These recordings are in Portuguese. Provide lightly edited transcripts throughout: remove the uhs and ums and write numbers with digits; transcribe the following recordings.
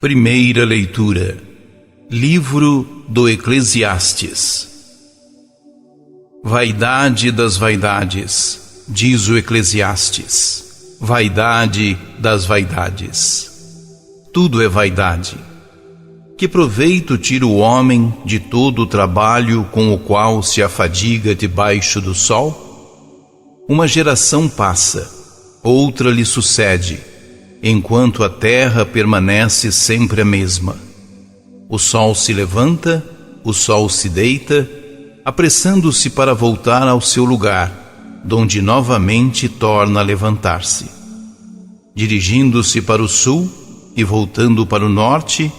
Primeira leitura. Livro do Eclesiastes. Vaidade das vaidades, diz o Eclesiastes. Vaidade das vaidades. Tudo é vaidade. Que proveito tira o homem de todo o trabalho com o qual se afadiga debaixo do sol? Uma geração passa, outra lhe sucede, enquanto a terra permanece sempre a mesma. O sol se levanta, o sol se deita, apressando-se para voltar ao seu lugar, donde novamente torna a levantar-se. Dirigindo-se para o sul e voltando para o norte,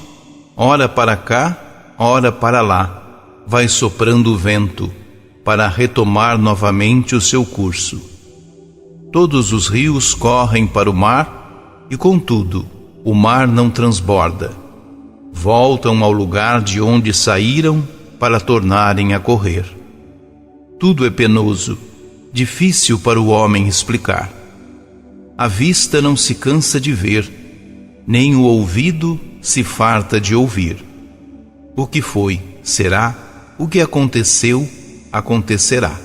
ora para cá, ora para lá, vai soprando o vento, para retomar novamente o seu curso. Todos os rios correm para o mar, e contudo, o mar não transborda. Voltam ao lugar de onde saíram para tornarem a correr. Tudo é penoso, difícil para o homem explicar. A vista não se cansa de ver, nem o ouvido se farta de ouvir. O que foi, será; o que aconteceu, acontecerá.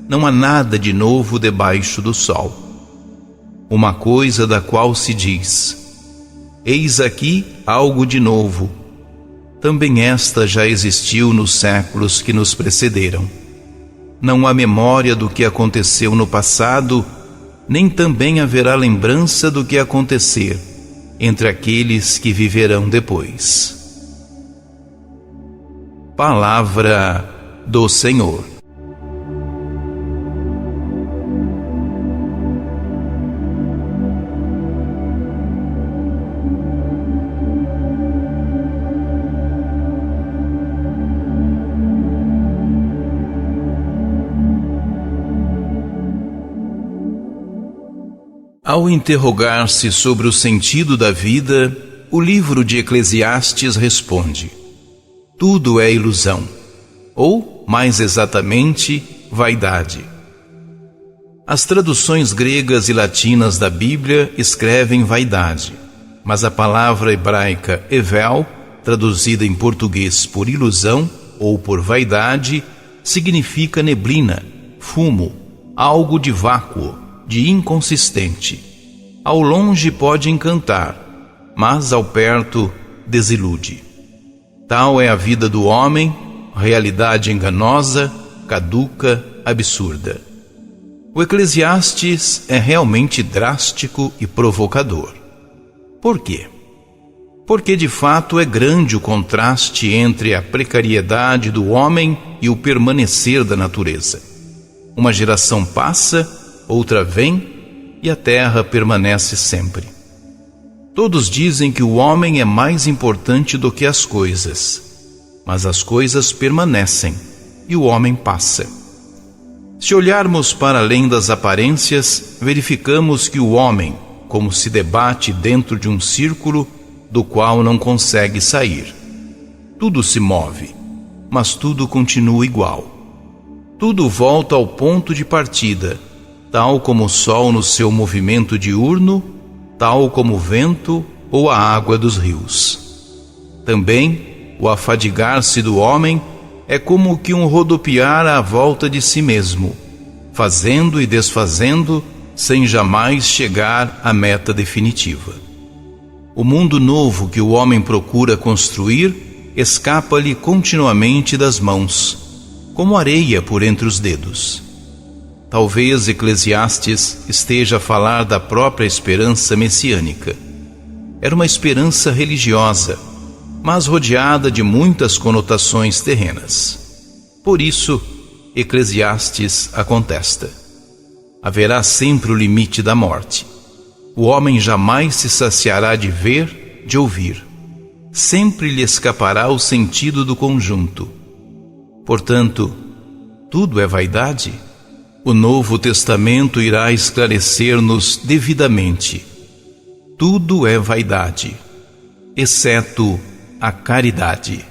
Não há nada de novo debaixo do sol. Uma coisa da qual se diz: eis aqui algo de novo. Também esta já existiu nos séculos que nos precederam. Não há memória do que aconteceu no passado, nem também haverá lembrança do que acontecer entre aqueles que viverão depois. Palavra do Senhor. Ao interrogar-se sobre o sentido da vida, o livro de Eclesiastes responde: tudo é ilusão, ou, mais exatamente, vaidade. As traduções gregas e latinas da Bíblia escrevem vaidade, mas a palavra hebraica evel, traduzida em português por ilusão ou por vaidade, significa neblina, fumo, algo de vácuo, de inconsistente. Ao longe pode encantar, mas ao perto desilude. Tal é a vida do homem, realidade enganosa, caduca, absurda. O Eclesiastes é realmente drástico e provocador. Por quê? Porque de fato é grande o contraste entre a precariedade do homem e o permanecer da natureza. Uma geração passa, outra vem, e a terra permanece sempre. Todos dizem que o homem é mais importante do que as coisas, mas as coisas permanecem e o homem passa. Se olharmos para além das aparências, verificamos que o homem, como se debate dentro de um círculo do qual não consegue sair. Tudo se move, mas tudo continua igual. Tudo volta ao ponto de partida, tal como o sol no seu movimento diurno, tal como o vento ou a água dos rios. Também, o afadigar-se do homem é como que um rodopiar à volta de si mesmo, fazendo e desfazendo, sem jamais chegar à meta definitiva. O mundo novo que o homem procura construir escapa-lhe continuamente das mãos, como areia por entre os dedos. Talvez Eclesiastes esteja a falar da própria esperança messiânica. Era uma esperança religiosa, mas rodeada de muitas conotações terrenas. Por isso, Eclesiastes a contesta. Haverá sempre o limite da morte. O homem jamais se saciará de ver, de ouvir. Sempre lhe escapará o sentido do conjunto. Portanto, tudo é vaidade? O Novo Testamento irá esclarecer-nos devidamente. Tudo é vaidade, exceto a caridade.